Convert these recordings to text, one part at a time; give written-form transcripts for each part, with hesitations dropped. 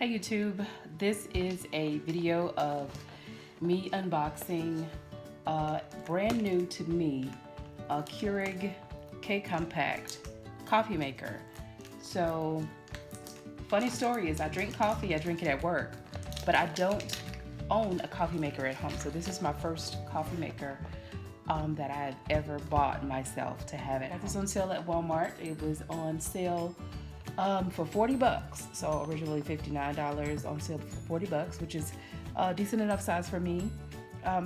Hey YouTube, this is a video of me unboxing a brand new to me a Keurig K-Compact coffee maker. So funny story is I drink coffee, I drink it at work, but I don't own a coffee maker at home. So this is my first coffee maker that I had ever bought myself to have it. I got this on sale at Walmart. It was on sale for 40 bucks. So originally $59, on sale for 40 bucks, which is a decent enough size for me,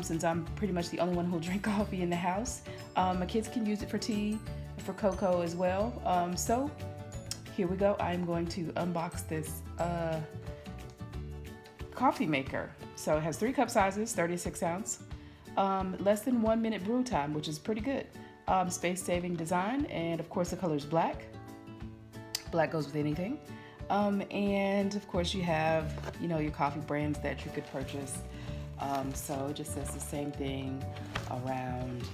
since I'm pretty much the only one who'll drink coffee in the house. My kids can use it for tea, for cocoa as well. So here we go. I'm going to unbox this coffee maker. So it has 3 cup sizes, 36 ounce, less than 1 minute brew time, which is pretty good. Space-saving design, and of course the color is black. Black goes with anything. And of course you have, your coffee brands that you could purchase. So it just says the same thing around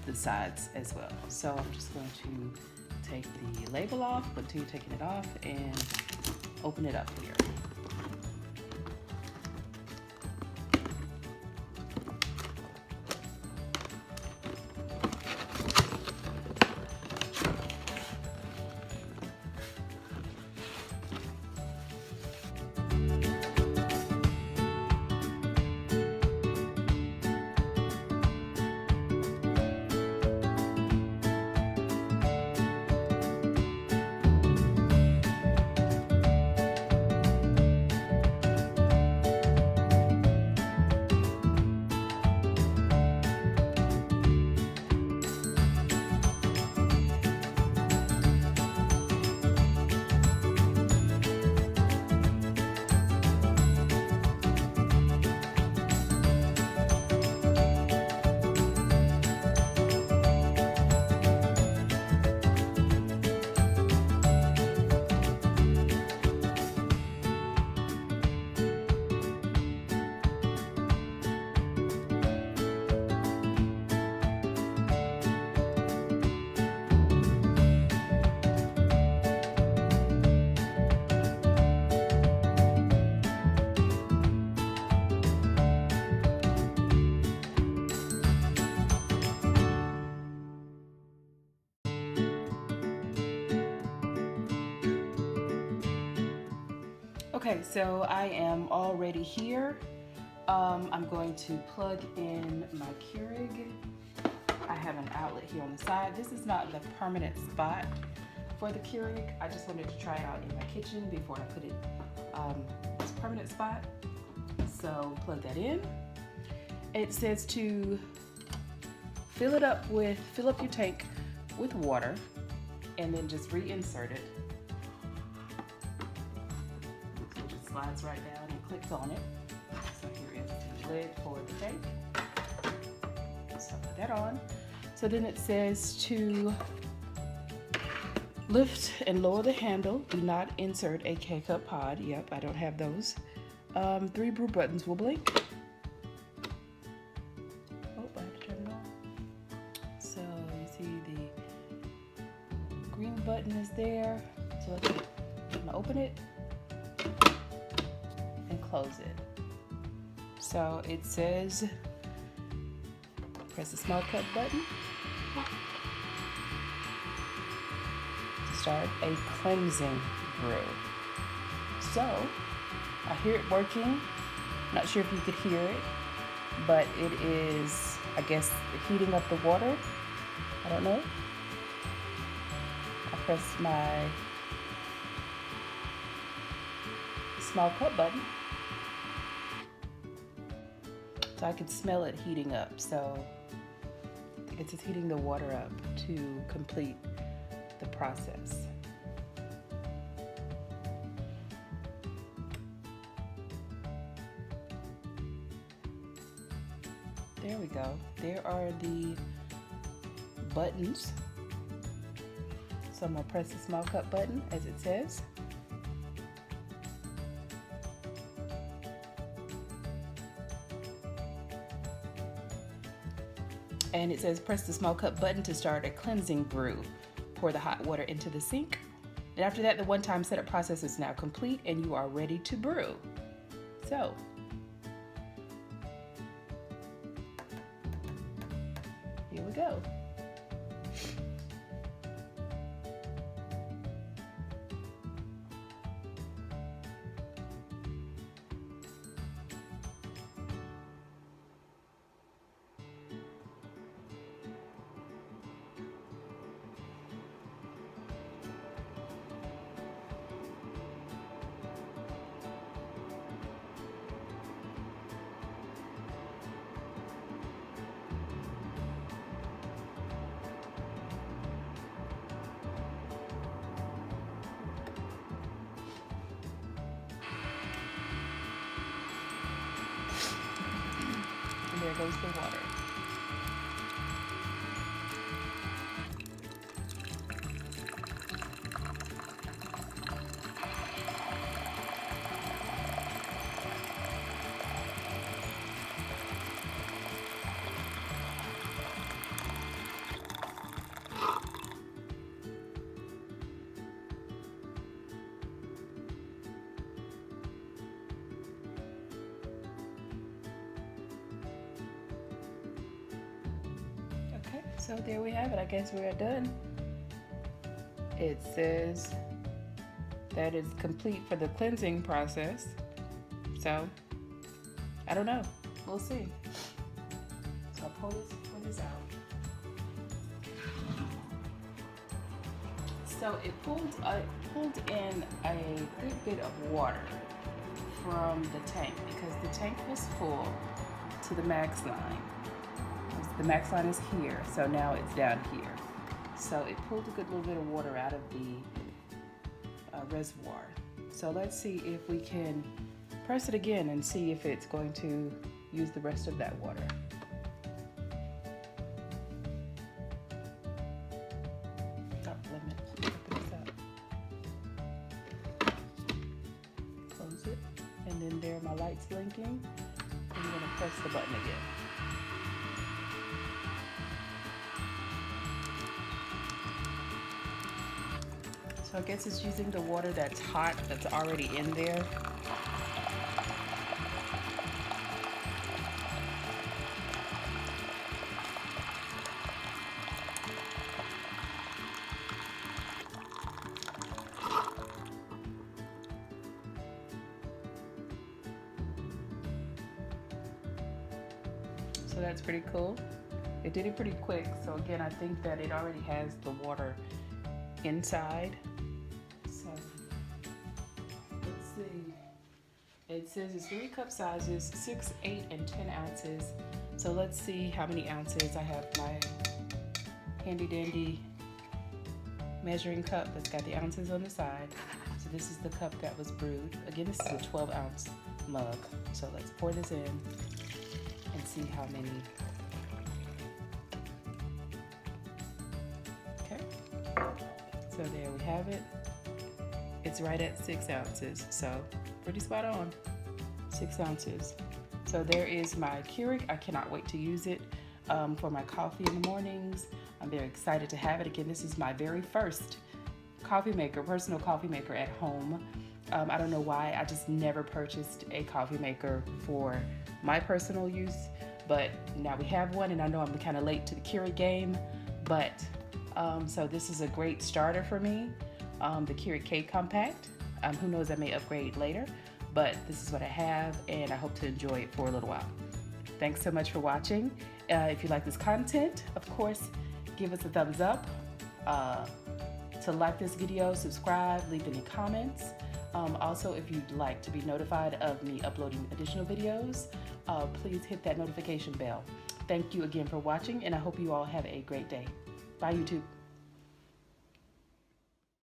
the sides as well. So I'm just going to take the label off, continue taking it off, and open it up here. Okay, so I am already here. I'm going to plug in my Keurig. I have an outlet here on the side. This is not the permanent spot for the Keurig. I just wanted to try it out in my kitchen before I put it as a permanent spot. So plug that in. It says to fill up your tank with water and then just reinsert it. Slides right down and clicks on it. So here is the lid for the tank. So put that on. So then it says to lift and lower the handle. Do not insert a K-cup pod. Yep, I don't have those. 3 brew buttons will blink. Oh, I have to turn it on. So you see the green button is there. So I'm gonna open it. Close it. So it says press the small cut button to start a cleansing brew. So I hear it working. Not sure if you could hear it, but it is, I guess, heating up the water. I don't know. I press my small cut button. So I can smell it heating up. So it's just heating the water up to complete the process. There we go. There are the buttons. So I'm gonna press the small cup button as it says. And it says press the small cup button to start a cleansing brew. Pour the hot water into the sink And after that, the one-time setup process is now complete and you are ready to brew. So, here we go. And there goes the water. Okay, so there we have it. I guess we're done. It says that it's complete for the cleansing process. So, I don't know. We'll see. So I'll pull this out. So it pulled in a good bit of water from the tank because the tank was full to the max line. The max line is here, so now it's down here. So it pulled a good little bit of water out of the reservoir. So let's see if we can press it again and see if it's going to use the rest of that water. Stop limit. Open this up. Close it, and then there my light's blinking. I'm gonna press the button again. So I guess it's using the water that's hot, that's already in there. So that's pretty cool. It did it pretty quick. So again, I think that it already has the water inside. So let's see. It says it's 3 cup sizes, 6, 8, and 10 ounces. So let's see how many ounces. I have my handy dandy measuring cup that's got the ounces on the side. So this is the cup that was brewed. Again, this is a 12-ounce mug. So let's pour this in and see how many. Okay, so there we have it. It's right at 6 ounces, so pretty spot on. 6 ounces. So there is my Keurig. I cannot wait to use it for my coffee in the mornings. I'm very excited to have it. Again, this is my very first coffee maker, personal coffee maker at home. I don't know why, I just never purchased a coffee maker for my personal use, but now we have one, and I know I'm kind of late to the Keurig game, but so this is a great starter for me, the Keurig K-Compact. Who knows, I may upgrade later, but this is what I have, and I hope to enjoy it for a little while. Thanks so much for watching. If you like this content, of course, give us a thumbs up. To like this video, subscribe, leave any comments. Also, if you'd like to be notified of me uploading additional videos, please hit that notification bell. Thank you again for watching, and I hope you all have a great day. Bye, YouTube.